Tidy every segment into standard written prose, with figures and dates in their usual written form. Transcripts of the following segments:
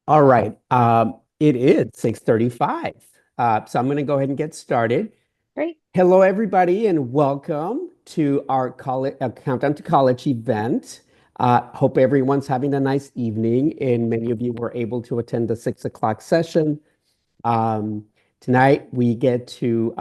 All right. It is 6:35. So I'm going to go ahead and get started. Great. Hello, everybody, and welcome to our college Countdown to College event. Hope everyone's having a nice evening, and many of you were able to attend the 6 o'clock session. Um, Tonight, we get to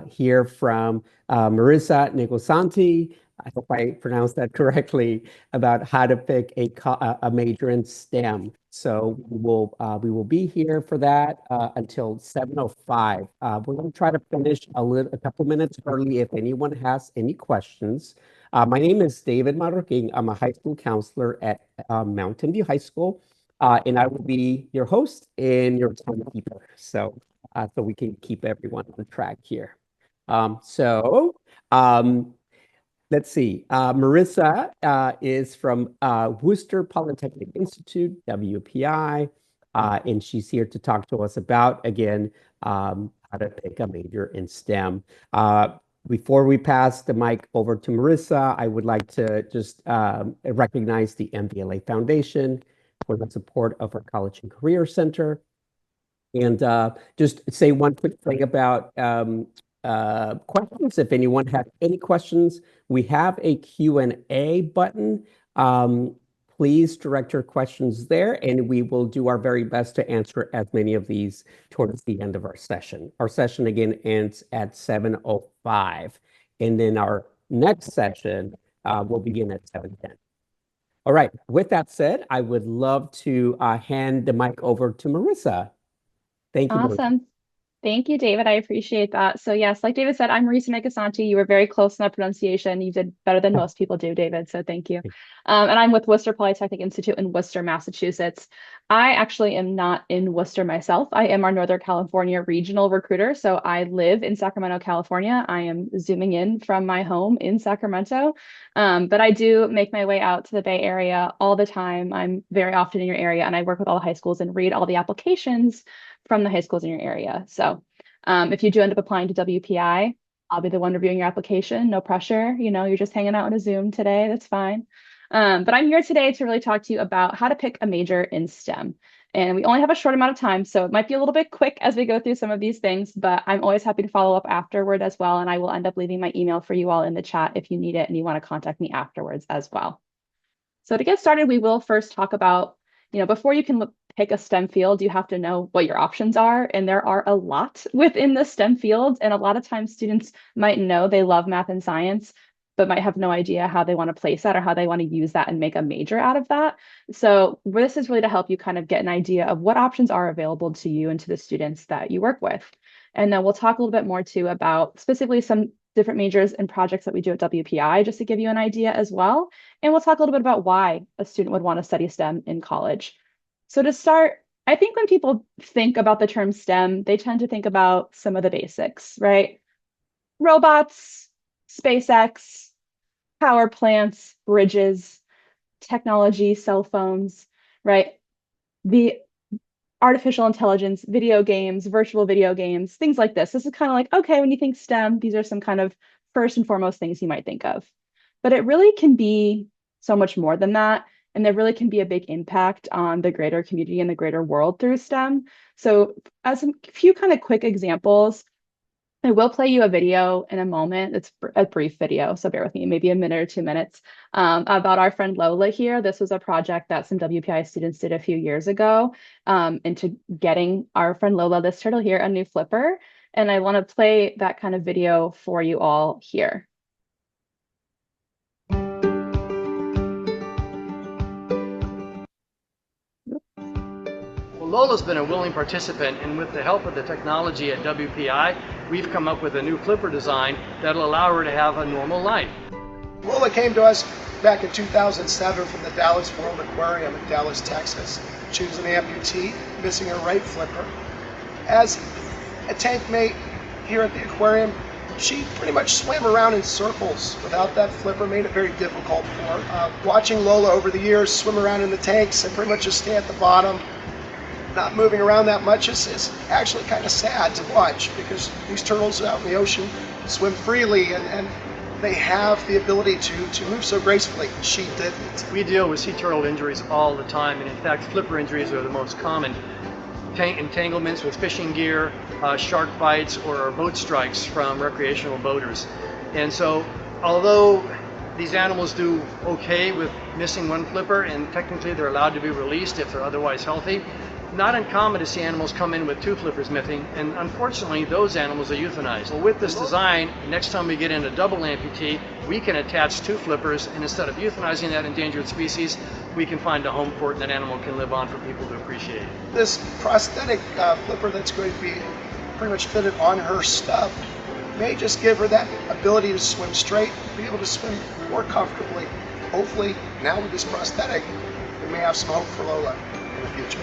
hear from Marissa Negosanti. I hope I pronounced that correctly, about how to pick a major in STEM. So we will be here for that until 7:05. We're going to try to finish a couple minutes early if anyone has any questions. My name is David Marroquin. I'm a high school counselor at Mountain View High School, and I will be your host and your timekeeper. So we can keep everyone on track here. Um, so um, let's see. Marissa is from Worcester Polytechnic Institute, WPI, and she's here to talk to us about, again, how to pick a major in STEM. Before we pass the mic over to Marissa, I would like to just recognize the MVLA Foundation for the support of our College and Career Center. And just say one quick thing about questions. If anyone has any questions, we have a Q&A button. Um, please direct your questions there, and we will do our very best to answer as many of these towards the end of our session. Our session, again, ends at 7:05. And then our next session will begin at 7:10. All right. With that said, I would love to hand the mic over to Marissa. Thank you, Marissa. Awesome. Thank you, David. I appreciate that. So yes, like David said, I'm Marisa Megasanti. You were very close in that pronunciation. You did better than most people do, David. So thank you. And I'm with Worcester Polytechnic Institute in Worcester, Massachusetts. I actually am not in Worcester myself. I am our Northern California regional recruiter. So I live in Sacramento, California. I am zooming in from my home in Sacramento. But I do make my way out to the Bay Area all the time. I'm very often in your area, and I work with all the high schools and read all the applications from the high schools in your area. So if you do end up applying to WPI, I'll be the one reviewing your application. No pressure. You're just hanging out on a Zoom today. That's fine. But I'm here today to really talk to you about how to pick a major in STEM. And we only have a short amount of time, so it might be a little bit quick as we go through some of these things, but I'm always happy to follow up afterward as well. And I will end up leaving my email for you all in the chat if you need it and you want to contact me afterwards as well. So to get started, we will first talk about, before you can pick a STEM field, you have to know what your options are. And there are a lot within the STEM fields. And a lot of times students might know they love math and science, but might have no idea how they want to place that or how they want to use that and make a major out of that. So this is really to help you kind of get an idea of what options are available to you and to the students that you work with. And then we'll talk a little bit more too about specifically some different majors and projects that we do at WPI, just to give you an idea as well. And we'll talk a little bit about why a student would want to study STEM in college. So to start, I think when people think about the term STEM, they tend to think about some of the basics, right? Robots, SpaceX, power plants, bridges, technology, cell phones, right? The artificial intelligence, video games, virtual video games, things like this. This is kind of like, okay, when you think STEM, these are some kind of first and foremost things you might think of. But it really can be so much more than that. And there really can be a big impact on the greater community and the greater world through STEM. So, as a few kind of quick examples, I will play you a video in a moment. It's a brief video, so bear with me, maybe a minute or 2 minutes, about our friend Lola here. This was a project that some WPI students did a few years ago into getting our friend Lola, this turtle here, a new flipper. And I want to play that kind of video for you all here. Well, Lola's been a willing participant, and with the help of the technology at WPI, we've come up with a new flipper design that'll allow her to have a normal life. Lola came to us back in 2007 from the Dallas World Aquarium in Dallas, Texas. She was an amputee, missing her right flipper. As a tank mate here at the aquarium, she pretty much swam around in circles without that flipper, made it very difficult for her. Watching Lola over the years swim around in the tanks and pretty much just stay at the bottom, not moving around that much, is actually kind of sad to watch, because these turtles out in the ocean swim freely and they have the ability to move so gracefully. She didn't. We deal with sea turtle injuries all the time, and in fact, flipper injuries are the most common. Entanglements with fishing gear, shark bites, or boat strikes from recreational boaters. And so, although these animals do okay with missing one flipper, and technically they're allowed to be released if they're otherwise healthy, not uncommon to see animals come in with 2 flippers missing, and unfortunately those animals are euthanized. Well, with this design, next time we get in a double amputee, we can attach 2 flippers, and instead of euthanizing that endangered species, we can find a home for it and that animal can live on for people to appreciate. This prosthetic flipper that's going to be pretty much fitted on her stub may just give her that ability to swim straight, be able to swim more comfortably. Hopefully, now with this prosthetic, we may have some hope for Lola in the future.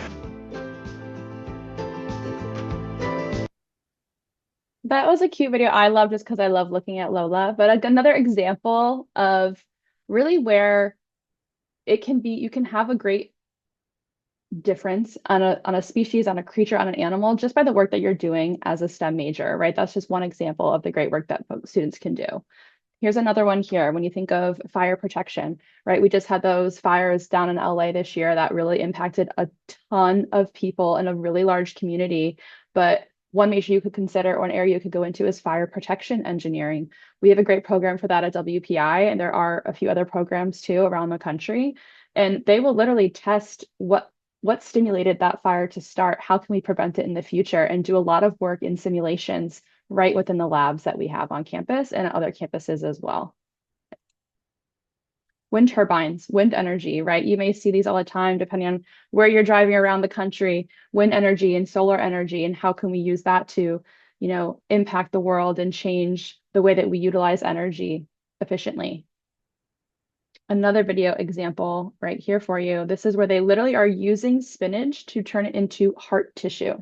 That was a cute video. I love just because I love looking at Lola. But another example of really where it can be, you can have a great difference on a species, on a creature, on an animal, just by the work that you're doing as a STEM major, right? That's just one example of the great work that students can do. Here's another one here. When you think of fire protection, right? We just had those fires down in LA this year that really impacted a ton of people in a really large community. But one major you could consider, or an area you could go into, is fire protection engineering. We have a great program for that at WPI, and there are a few other programs too around the country. And they will literally test what stimulated that fire to start, how can we prevent it in the future, and do a lot of work in simulations right within the labs that we have on campus and other campuses as well. Wind turbines, wind energy, right? You may see these all the time depending on where you're driving around the country, wind energy and solar energy, and how can we use that to, impact the world and change the way that we utilize energy efficiently. Another video example right here for you. This is where they literally are using spinach to turn it into heart tissue.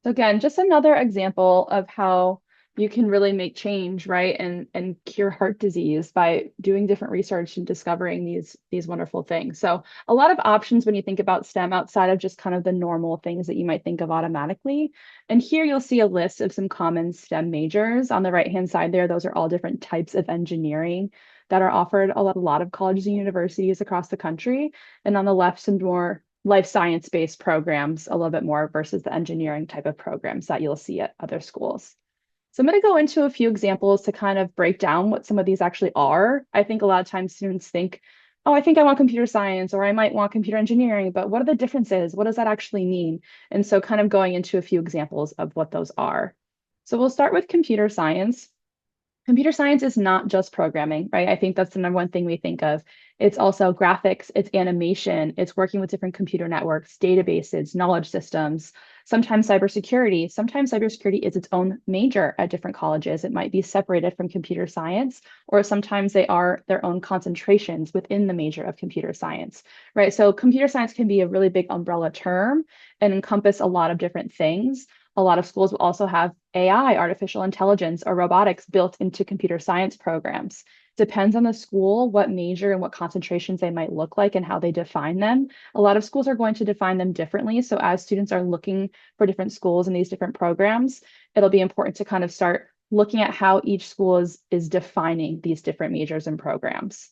So again, just another example of how you can really make change, right? And cure heart disease by doing different research and discovering these wonderful things. So a lot of options when you think about STEM outside of just kind of the normal things that you might think of automatically. And here you'll see a list of some common STEM majors. On the right-hand side there, those are all different types of engineering that are offered a lot of colleges and universities across the country. And on the left, some more life science-based programs, a little bit more versus the engineering type of programs that you'll see at other schools. So I'm going to go into a few examples to kind of break down what some of these actually are. I think a lot of times students think, oh, I think I want computer science, or I might want computer engineering, but what are the differences? What does that actually mean? And so kind of going into a few examples of what those are. So we'll start with computer science. Computer science is not just programming, right? I think that's the number one thing we think of. It's also graphics, it's animation, it's working with different computer networks, databases, knowledge systems, sometimes cybersecurity. Sometimes cybersecurity is its own major at different colleges. It might be separated from computer science, or sometimes they are their own concentrations within the major of computer science, right? So computer science can be a really big umbrella term and encompass a lot of different things. A lot of schools will also have AI, artificial intelligence, or robotics built into computer science programs. Depends on the school, what major and what concentrations they might look like and how they define them. A lot of schools are going to define them differently. So as students are looking for different schools in these different programs, it'll be important to kind of start looking at how each school is defining these different majors and programs.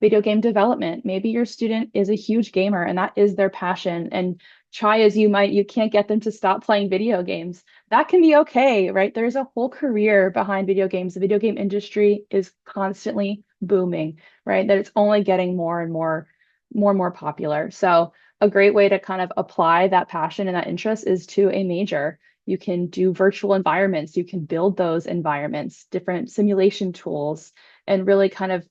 Video game development. Maybe your student is a huge gamer and that is their passion. And try as you might, you can't get them to stop playing video games. That can be okay, right? There's a whole career behind video games. The video game industry is constantly booming, right? That it's only getting more and more popular. So a great way to kind of apply that passion and that interest is to a major. You can do virtual environments. You can build those environments, different simulation tools, and really kind of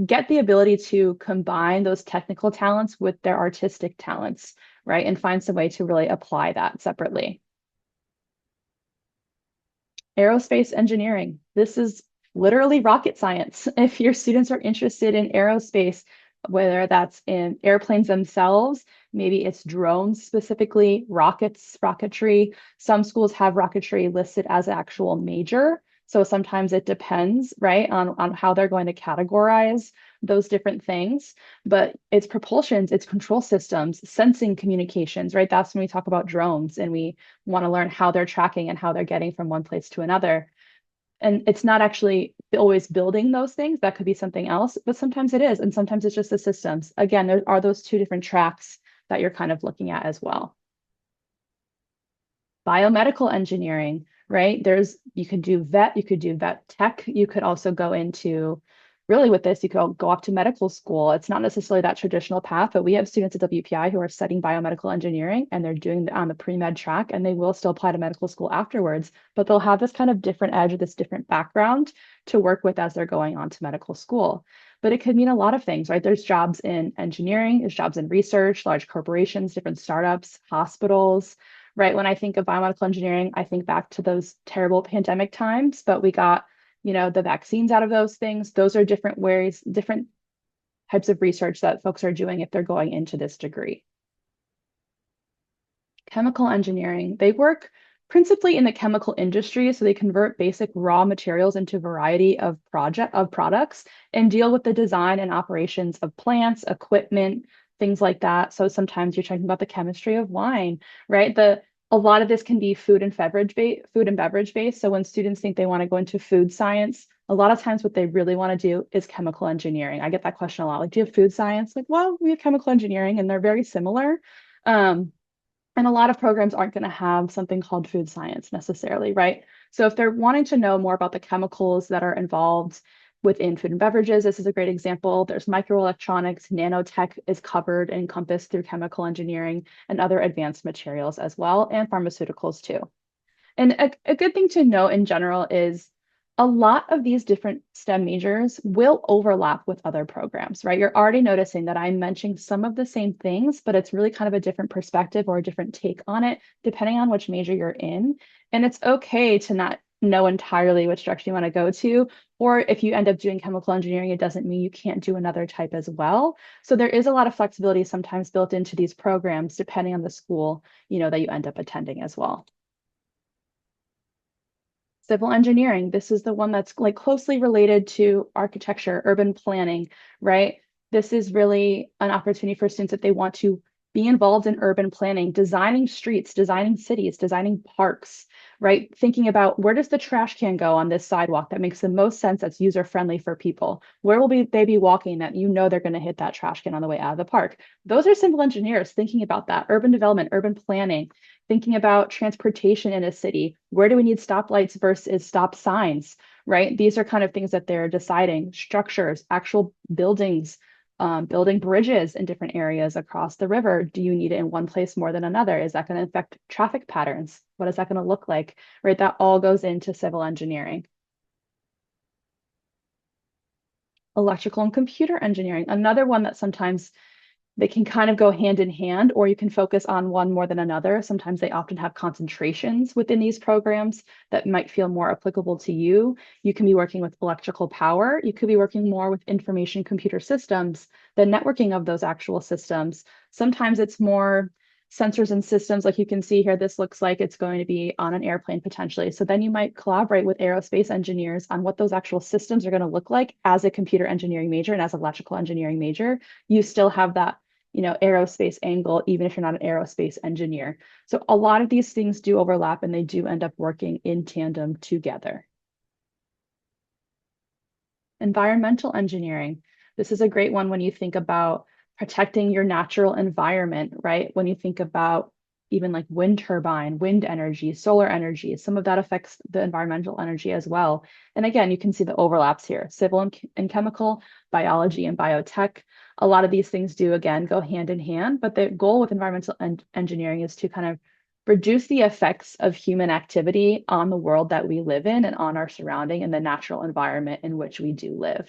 get the ability to combine those technical talents with their artistic talents, right? And find some way to really apply that separately. Aerospace engineering. This is literally rocket science. If your students are interested in aerospace, whether that's in airplanes themselves, maybe it's drones specifically, rockets, rocketry. Some schools have rocketry listed as an actual major. So sometimes it depends, right, on how they're going to categorize those different things. But it's propulsions, it's control systems, sensing communications, right? That's when we talk about drones and we want to learn how they're tracking and how they're getting from one place to another. And it's not actually always building those things. That could be something else, but sometimes it is. And sometimes it's just the systems. Again, there are those two different tracks that you're kind of looking at as well. Biomedical engineering, right? You could do vet tech. You could also go into, really with this, you could go off to medical school. It's not necessarily that traditional path, but we have students at WPI who are studying biomedical engineering and they're doing on the pre-med track and they will still apply to medical school afterwards, but they'll have this kind of different edge or this different background to work with as they're going on to medical school. But it could mean a lot of things, right? There's jobs in engineering, there's jobs in research, large corporations, different startups, hospitals, right? When I think of biomedical engineering, I think back to those terrible pandemic times, but we got, the vaccines out of those things. Those are different ways, different types of research that folks are doing if they're going into this degree. Chemical engineering, they work principally in the chemical industry. So they convert basic raw materials into a variety of products and deal with the design and operations of plants, equipment, things like that. So sometimes you're talking about the chemistry of wine, right? A lot of this can be food and beverage based. So when students think they want to go into food science, a lot of times what they really want to do is chemical engineering. I get that question a lot. Like, do you have food science? Like, well, we have chemical engineering and they're very similar. And a lot of programs aren't going to have something called food science necessarily, right? So if they're wanting to know more about the chemicals that are involved within food and beverages, this is a great example. There's microelectronics, nanotech is covered and encompassed through chemical engineering and other advanced materials as well, and pharmaceuticals too. And a good thing to note in general is a lot of these different STEM majors will overlap with other programs, right? You're already noticing that I'm mentioning some of the same things, but it's really kind of a different perspective or a different take on it, depending on which major you're in. And it's okay to not know entirely which direction you want to go to, or if you end up doing chemical engineering, it doesn't mean you can't do another type as well. So there is a lot of flexibility sometimes built into these programs, depending on the school, that you end up attending as well. Civil engineering, this is the one that's like closely related to architecture, urban planning, right? This is really an opportunity for students if they want to be involved in urban planning, designing streets, designing cities, designing parks, right? Thinking about where does the trash can go on this sidewalk that makes the most sense, that's user-friendly for people? Where will they be walking that they're going to hit that trash can on the way out of the park? Those are civil engineers thinking about that. Urban development, urban planning, thinking about transportation in a city. Where do we need stoplights versus stop signs, right? These are kind of things that they're deciding. Structures, actual buildings, building bridges in different areas across the river. Do you need it in one place more than another? Is that going to affect traffic patterns? What is that going to look like, right? That all goes into civil engineering. Electrical and computer engineering, another one that sometimes they can kind of go hand in hand, or you can focus on one more than another. Sometimes they often have concentrations within these programs that might feel more applicable to you. You can be working with electrical power. You could be working more with information computer systems, the networking of those actual systems. Sometimes it's more sensors and systems, like you can see here, this looks like it's going to be on an airplane potentially. So then you might collaborate with aerospace engineers on what those actual systems are going to look like as a computer engineering major and as an electrical engineering major. You still have that, aerospace angle, even if you're not an aerospace engineer. So a lot of these things do overlap and they do end up working in tandem together. Environmental engineering. This is a great one when you think about protecting your natural environment, right? When you think about even like wind turbine, wind energy, solar energy, some of that affects the environmental energy as well. And again, you can see the overlaps here, civil and chemical, biology and biotech. A lot of these things do, again, go hand in hand, but the goal with environmental engineering is to kind of reduce the effects of human activity on the world that we live in and on our surrounding and the natural environment in which we do live.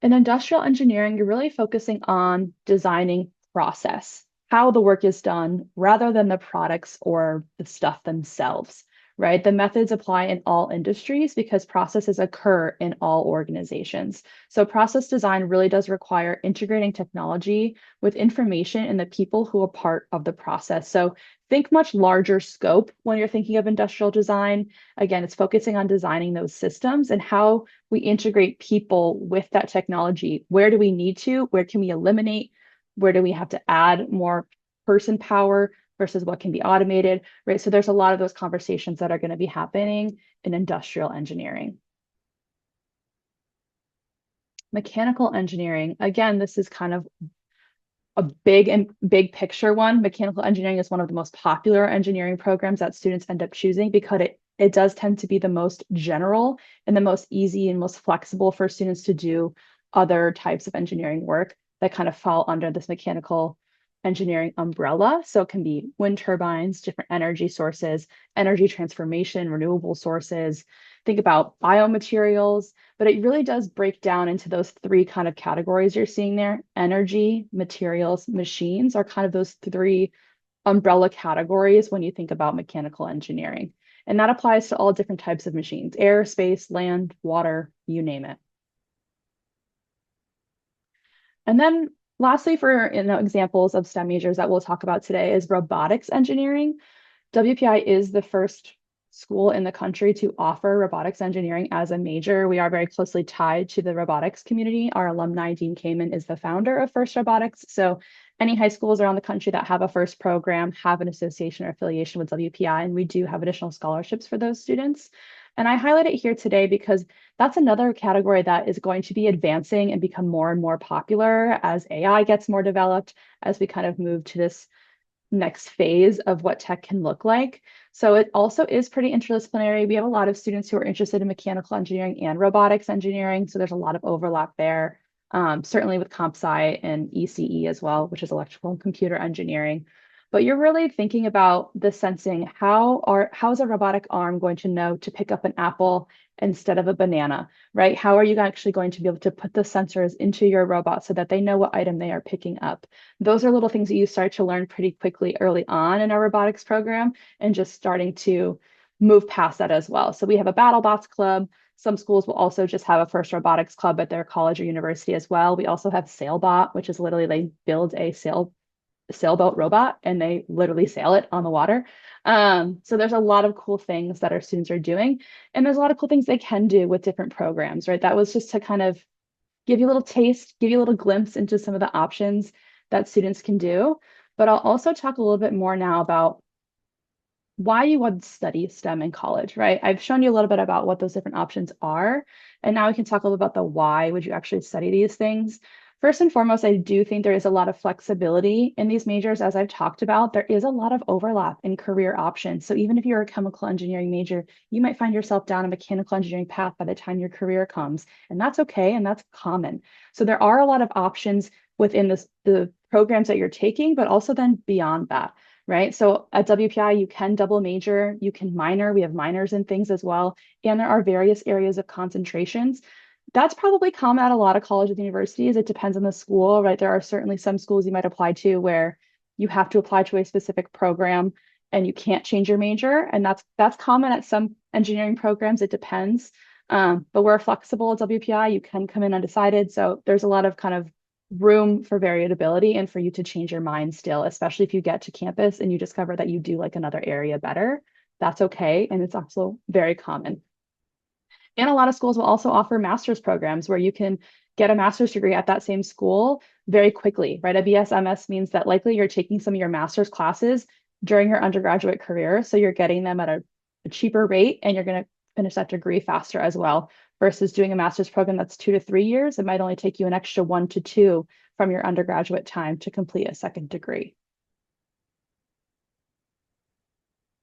In industrial engineering, you're really focusing on designing process, how the work is done, rather than the products or the stuff themselves, right? The methods apply in all industries because processes occur in all organizations. So process design really does require integrating technology with information and the people who are part of the process. So think much larger scope when you're thinking of industrial design. Again, it's focusing on designing those systems and how we integrate people with that technology. Where do we need to? Where can we eliminate? Where do we have to add more person power versus what can be automated, right? So there's a lot of those conversations that are going to be happening in industrial engineering. Mechanical engineering, again, this is kind of a big picture one. Mechanical engineering is one of the most popular engineering programs that students end up choosing because it does tend to be the most general and the most easy and most flexible for students to do other types of engineering work that kind of fall under this mechanical engineering umbrella. So it can be wind turbines, different energy sources, energy transformation, renewable sources. Think about biomaterials, but it really does break down into those three kind of categories you're seeing there. Energy, materials, machines are kind of those three umbrella categories when you think about mechanical engineering. And that applies to all different types of machines, air, space, land, water, you name it. And then lastly, for examples of STEM majors that we'll talk about today is robotics engineering. WPI is the first school in the country to offer robotics engineering as a major. We are very closely tied to the robotics community. Our alumni, Dean Kamen, is the founder of FIRST Robotics. So any high schools around the country that have a FIRST program have an association or affiliation with WPI, and we do have additional scholarships for those students. And I highlight it here today because that's another category that is going to be advancing and become more and more popular as AI gets more developed, as we kind of move to this next phase of what tech can look like. So it also is pretty interdisciplinary. We have a lot of students who are interested in mechanical engineering and robotics engineering. So there's a lot of overlap there, certainly with comp sci and ECE as well, which is electrical and computer engineering. But you're really thinking about the sensing. How is a robotic arm going to know to pick up an apple instead of a banana, right? How are you actually going to be able to put the sensors into your robot so that they know what item they are picking up? Those are little things that you start to learn pretty quickly early on in our robotics program and just starting to move past that as well. So we have a BattleBots club. Some schools will also just have a FIRST Robotics club at their college or university as well. We also have Sailbot, which is literally they build a sailboat robot and they literally sail it on the water. So there's a lot of cool things that our students are doing. And there's a lot of cool things they can do with different programs, right? That was just to kind of give you a little taste, give you a little glimpse into some of the options that students can do. But I'll also talk a little bit more now about why you would study STEM in college, right? I've shown you a little bit about what those different options are. And now we can talk a little about the why would you actually study these things. First and foremost, I do think there is a lot of flexibility in these majors. As I've talked about, there is a lot of overlap in career options. So even if you're a chemical engineering major, you might find yourself down a mechanical engineering path by the time your career comes. And that's okay, and that's common. So there are a lot of options within the programs that you're taking, but also then beyond that, right? So at WPI, you can double major, you can minor. We have minors in things as well. And there are various areas of concentrations. That's probably common at a lot of colleges and universities. It depends on the school, right? There are certainly some schools you might apply to where you have to apply to a specific program and you can't change your major. And that's common at some engineering programs. It depends. But we're flexible at WPI. You can come in undecided. So there's a lot of kind of room for variability and for you to change your mind still, especially if you get to campus and you discover that you do like another area better. That's okay. And it's also very common. And a lot of schools will also offer master's programs where you can get a master's degree at that same school very quickly, right? A BSMS means that likely you're taking some of your master's classes during your undergraduate career. So you're getting them at a cheaper rate and you're going to finish that degree faster as well versus doing a master's program that's 2 to 3 years. It might only take you an extra 1 to 2 from your undergraduate time to complete a second degree.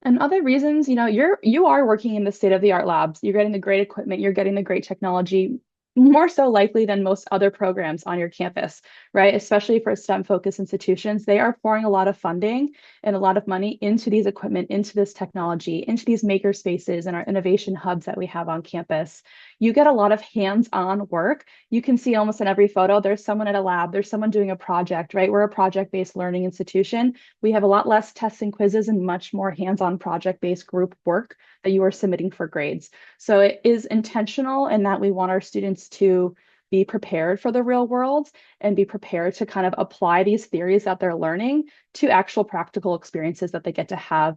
And other reasons, you are working in the state-of-the-art labs. You're getting the great equipment, you're getting the great technology, more so likely than most other programs on your campus, right? Especially for STEM-focused institutions, they are pouring a lot of funding and a lot of money into these equipment, into this technology, into these maker spaces and our innovation hubs that we have on campus. You get a lot of hands-on work. You can see almost in every photo, there's someone at a lab, there's someone doing a project, right? We're a project-based learning institution. We have a lot less tests and quizzes and much more hands-on project-based group work that you are submitting for grades. So it is intentional in that we want our students to be prepared for the real world and be prepared to kind of apply these theories that they're learning to actual practical experiences that they get to have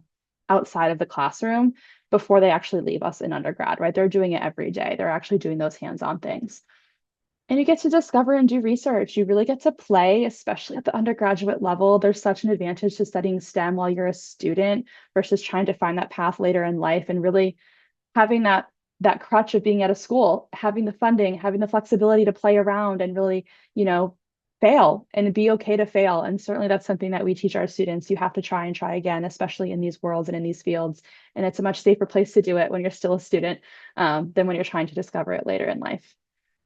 outside of the classroom before they actually leave us in undergrad, right? They're doing it every day. They're actually doing those hands-on things. And you get to discover and do research. You really get to play, especially at the undergraduate level. There's such an advantage to studying STEM while you're a student versus trying to find that path later in life and really having that crutch of being at a school, having the funding, having the flexibility to play around and really, fail and be okay to fail. And certainly that's something that we teach our students. You have to try and try again, especially in these worlds and in these fields. And it's a much safer place to do it when you're still a student than when you're trying to discover it later in life.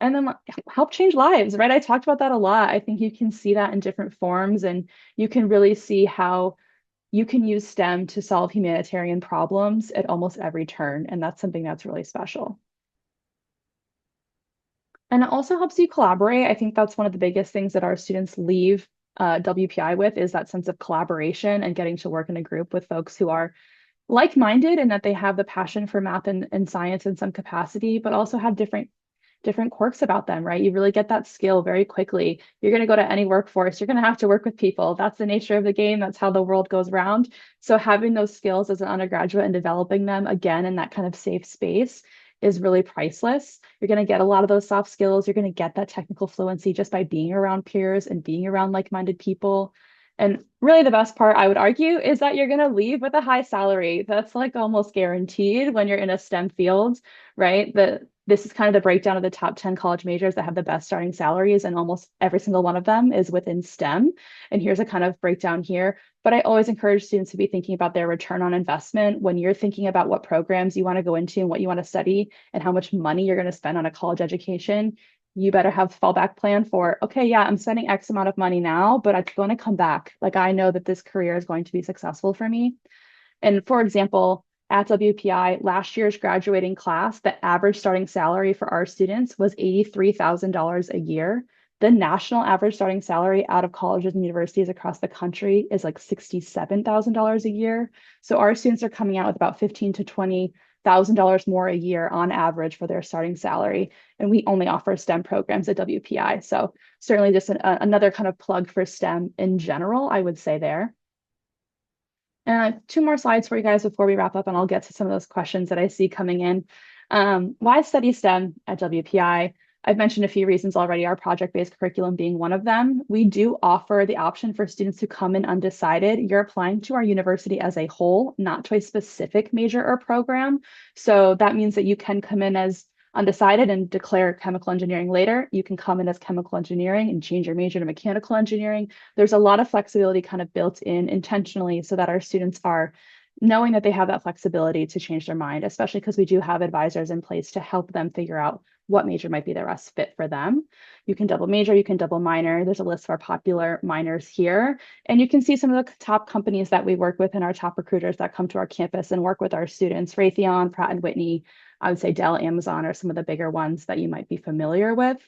And then help change lives, right? I talked about that a lot. I think you can see that in different forms and you can really see how you can use STEM to solve humanitarian problems at almost every turn. And that's something that's really special. And it also helps you collaborate. I think that's one of the biggest things that our students leave WPI with is that sense of collaboration and getting to work in a group with folks who are like-minded and that they have the passion for math and science in some capacity, but also have different quirks about them, right? You really get that skill very quickly. You're going to go to any workforce, you're going to have to work with people. That's the nature of the game. That's how the world goes round. So having those skills as an undergraduate and developing them again in that kind of safe space is really priceless. You're going to get a lot of those soft skills. You're going to get that technical fluency just by being around peers and being around like-minded people. And really the best part, I would argue, is that you're going to leave with a high salary. That's like almost guaranteed when you're in a STEM field, right? This is kind of the breakdown of the top 10 college majors that have the best starting salaries, and almost every single one of them is within STEM. And here's a kind of breakdown here. But I always encourage students to be thinking about their return on investment when you're thinking about what programs you want to go into and what you want to study and how much money you're going to spend on a college education. You better have a fallback plan for, okay, yeah, I'm spending X amount of money now, but I'm going to come back. Like I know that this career is going to be successful for me. And for example, at WPI, last year's graduating class, the average starting salary for our students was $83,000 a year. The national average starting salary out of colleges and universities across the country is like $67,000 a year. So our students are coming out with about $15,000 to $20,000 more a year on average for their starting salary. And we only offer STEM programs at WPI. So certainly just another kind of plug for STEM in general, I would say there. And 2 more slides for you guys before we wrap up, and I'll get to some of those questions that I see coming in. Why study STEM at WPI? I've mentioned a few reasons already, our project-based curriculum being one of them. We do offer the option for students who come in undecided. You're applying to our university as a whole, not to a specific major or program. So that means that you can come in as undecided and declare chemical engineering later. You can come in as chemical engineering and change your major to mechanical engineering. There's a lot of flexibility kind of built in intentionally so that our students are knowing that they have that flexibility to change their mind, especially because we do have advisors in place to help them figure out what major might be the best fit for them. You can double major, you can double minor. There's a list of our popular minors here. And you can see some of the top companies that we work with and our top recruiters that come to our campus and work with our students. Raytheon, Pratt & Whitney, I would say Dell, Amazon are some of the bigger ones that you might be familiar with.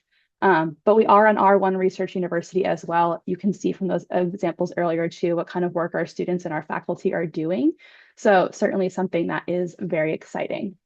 But we are an R1 research university as well. You can see from those examples earlier too, what kind of work our students and our faculty are doing. So certainly something that is very exciting.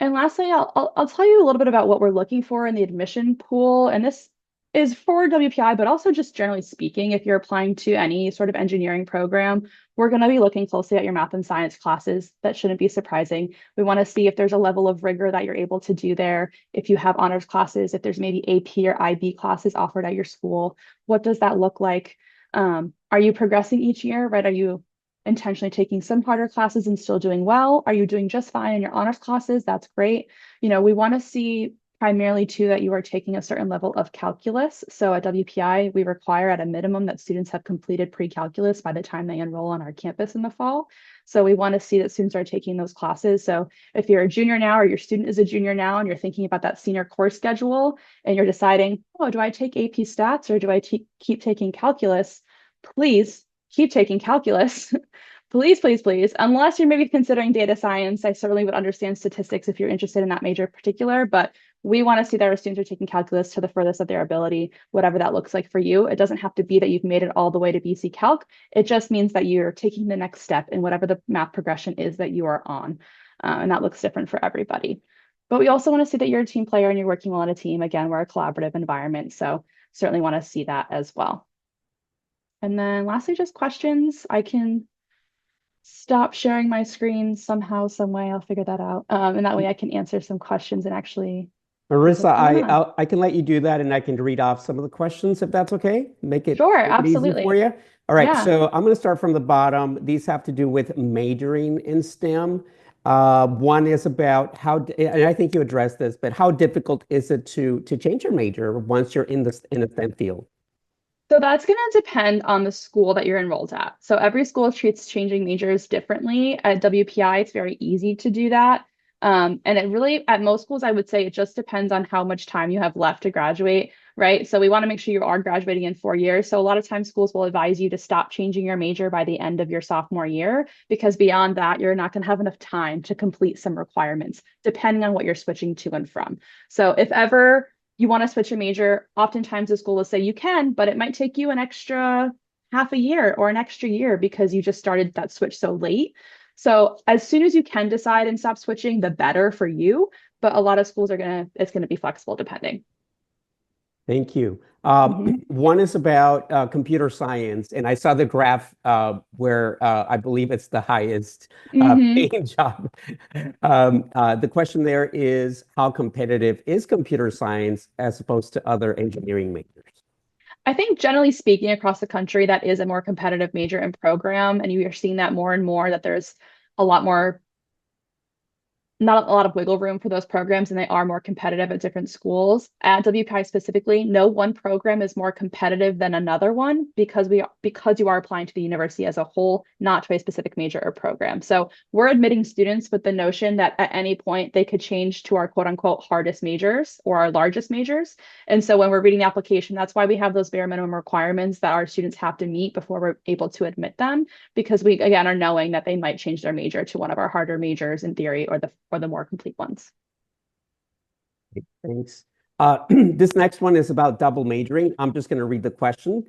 And lastly, I'll tell you a little bit about what we're looking for in the admission pool. And this is for WPI, but also just generally speaking, if you're applying to any sort of engineering program, we're going to be looking closely at your math and science classes. That shouldn't be surprising. We want to see if there's a level of rigor that you're able to do there. If you have honors classes, if there's maybe AP or IB classes offered at your school, what does that look like? Are you progressing each year, right? Are you intentionally taking some harder classes and still doing well? Are you doing just fine in your honors classes? That's great. We want to see primarily too that you are taking a certain level of calculus. So at WPI, we require at a minimum that students have completed pre-calculus by the time they enroll on our campus in the fall. So we want to see that students are taking those classes. So if you're a junior now or your student is a junior now and you're thinking about that senior course schedule and you're deciding, oh, do I take AP stats or do I keep taking calculus? Please keep taking calculus. Please, please, please. Unless you're maybe considering data science, I certainly would understand statistics if you're interested in that major in particular, but we want to see that our students are taking calculus to the furthest of their ability, whatever that looks like for you. It doesn't have to be that you've made it all the way to BC Calc. It just means that you're taking the next step in whatever the math progression is that you are on. And that looks different for everybody. But we also want to see that you're a team player and you're working well in a team. Again, we're a collaborative environment, so certainly want to see that as well. And then lastly, just questions. I can stop sharing my screen somehow, some way. I'll figure that out. And that way I can answer some questions and actually. Marissa, I can let you do that and I can read off some of the questions if that's okay. Make it Sure, easy absolutely. for you. All right, Yeah. so I'm going to start from the bottom. These have to do with majoring in STEM. One is about and I think you addressed this, but how difficult is it to change your major once you're in a STEM field? So that's going to depend on the school that you're enrolled at. So every school treats changing majors differently. At WPI, it's very easy to do that. And it really, at most schools, I would say it just depends on how much time you have left to graduate, right? So we want to make sure you are graduating in 4 years. So a lot of times schools will advise you to stop changing your major by the end of your sophomore year, because beyond that, you're not going to have enough time to complete some requirements, depending on what you're switching to and from. So if ever you want to switch your major, oftentimes the school will say you can, but it might take you an extra half a year or an extra year because you just started that switch so late. So as soon as you can decide and stop switching, the better for you. But a lot of schools it's going to be flexible depending. Thank you. One is about computer science, and I saw the graph where I believe it's the highest paying job. The question there is, how competitive is computer science as opposed to other engineering majors? I think generally speaking across the country, that is a more competitive major and program, and you are seeing that more and more, that there's a lot more not a lot of wiggle room for those programs, and they are more competitive at different schools. At WPI specifically, no one program is more competitive than another one because you are applying to the university as a whole, not to a specific major or program. So we're admitting students with the notion that at any point they could change to our quote unquote hardest majors or our largest majors. And so when we're reading the application, that's why we have those bare minimum requirements that our students have to meet before we're able to admit them, because we again are knowing that they might change their major to one of our harder majors in theory, or the more complete ones. Thanks. This next one is about double majoring. I'm just going to read the question.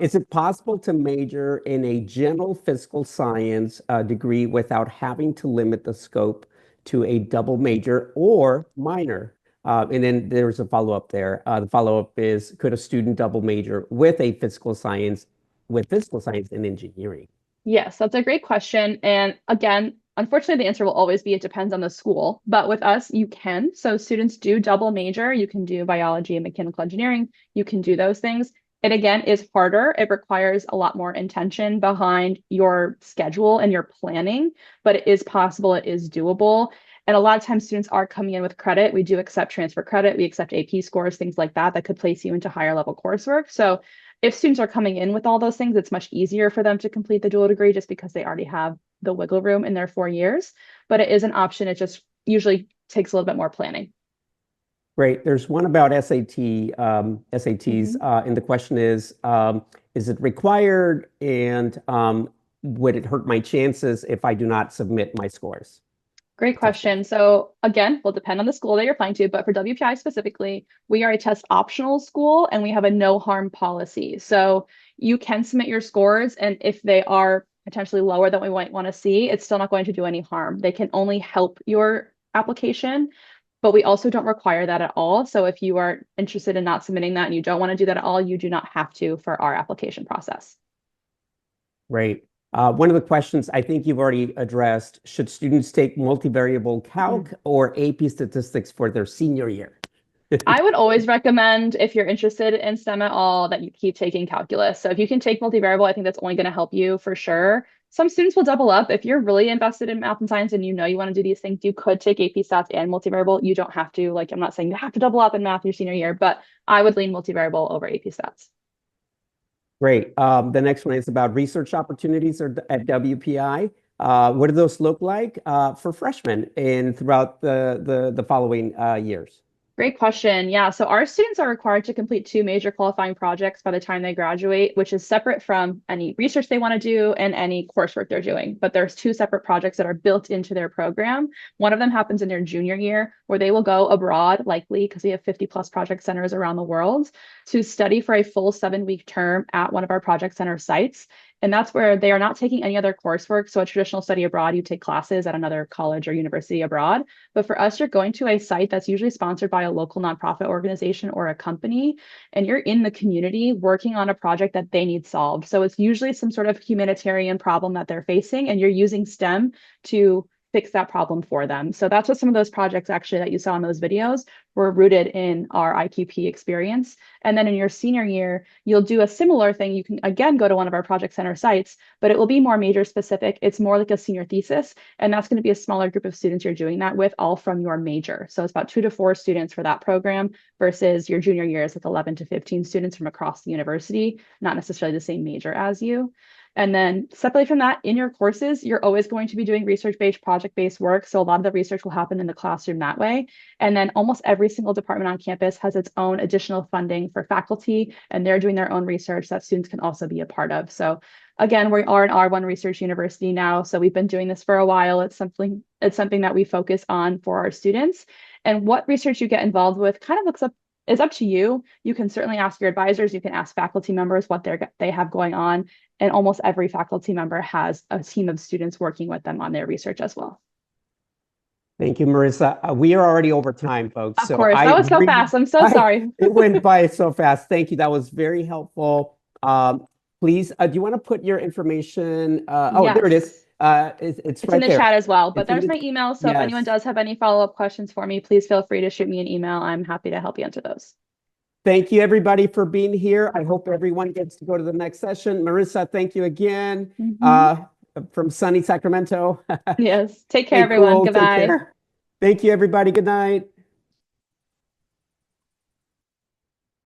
Is it possible to major in a general physical science degree without having to limit the scope to a double major or minor? And then there's a follow-up there. The follow-up is, could a student double major with physical science and engineering? Yes, that's a great question. And again, unfortunately, the answer will always be it depends on the school. But with us, you can. So students do double major. You can do biology and mechanical engineering. You can do those things. It again is harder. It requires a lot more intention behind your schedule and your planning, but it is possible. It is doable. And a lot of times students are coming in with credit. We do accept transfer credit. We accept AP scores, things like that, that could place you into higher level coursework. So if students are coming in with all those things, it's much easier for them to complete the dual degree just because they already have the wiggle room in their 4 years. But it is an option. It just usually takes a little bit more planning. Great. There's one about SATs, and the question is it required, and would it hurt my chances if I do not submit my scores? Great question. So again, will depend on the school that you're applying to, but for WPI specifically, we are a test optional school and we have a no harm policy. So you can submit your scores, and if they are potentially lower than we might want to see, it's still not going to do any harm. They can only help your application. but we also don't require that at all. So if you are interested in not submitting that and you don't want to do that at all, you do not have to for our application process. Great. One of the questions I think you've already addressed, should students take multivariable calc or AP statistics for their senior year? I would always recommend, if you're interested in STEM at all, that you keep taking calculus. So if you can take multivariable, I think that's only going to help you for sure. Some students will double up. If you're really invested in math and science and you know you want to do these things, you could take AP stats and multivariable. You don't have to. Like, I'm not saying you have to double up in math your senior year, but I would lean multivariable over AP stats. Great. The next one is about research opportunities at WPI. What do those look like for freshmen and throughout the following years? Great question. Yeah, so our students are required to complete 2 major qualifying projects by the time they graduate, which is separate from any research they want to do and any coursework they're doing. But there's 2 separate projects that are built into their program. One of them happens in their junior year, where they will go abroad, likely because we have 50+ project centers around the world, to study for a full 7-week term at one of our project center sites. And that's where they are not taking any other coursework. So a traditional study abroad, you take classes at another college or university abroad. But for us, you're going to a site that's usually sponsored by a local nonprofit organization or a company, and you're in the community working on a project that they need solved. So it's usually some sort of humanitarian problem that they're facing, and you're using STEM to fix that problem for them. So that's what some of those projects actually that you saw in those videos were rooted in our IQP experience. And then in your senior year, you'll do a similar thing. You can again go to one of our project center sites, but it will be more major specific. It's more like a senior thesis, and that's going to be a smaller group of students you're doing that with, all from your major. So it's about 2 to 4 students for that program versus your junior year is like 11 to 15 students from across the university, not necessarily the same major as you. And then separately from that, in your courses, you're always going to be doing research-based, project-based work. So a lot of the research will happen in the classroom that way. And then almost every single department on campus has its own additional funding for faculty, and they're doing their own research that students can also be a part of. So again, we are an R1 research university now. So we've been doing this for a while. It's something that we focus on for our students. And what research you get involved with kind of is up to you. You can certainly ask your advisors, you can ask faculty members what they have going on. And almost every faculty member has a team of students working with them on their research as well. Thank you, Marissa. We are already over time, folks. Of course, that was so fast. I'm so sorry. It went by so fast. Thank you. That was very helpful. Please, do you want to put your information? Yes. There it is. It's right in the there. Chat as well, but there's my email. So yes. If anyone does have any follow-up questions for me, please feel free to shoot me an email. I'm happy to help you answer those. Thank you, everybody, for being here. I hope everyone gets to go to the next session. Marissa, thank you again from sunny Sacramento. Yes. Take care, everyone. Goodbye. Thank you, everybody. Good night.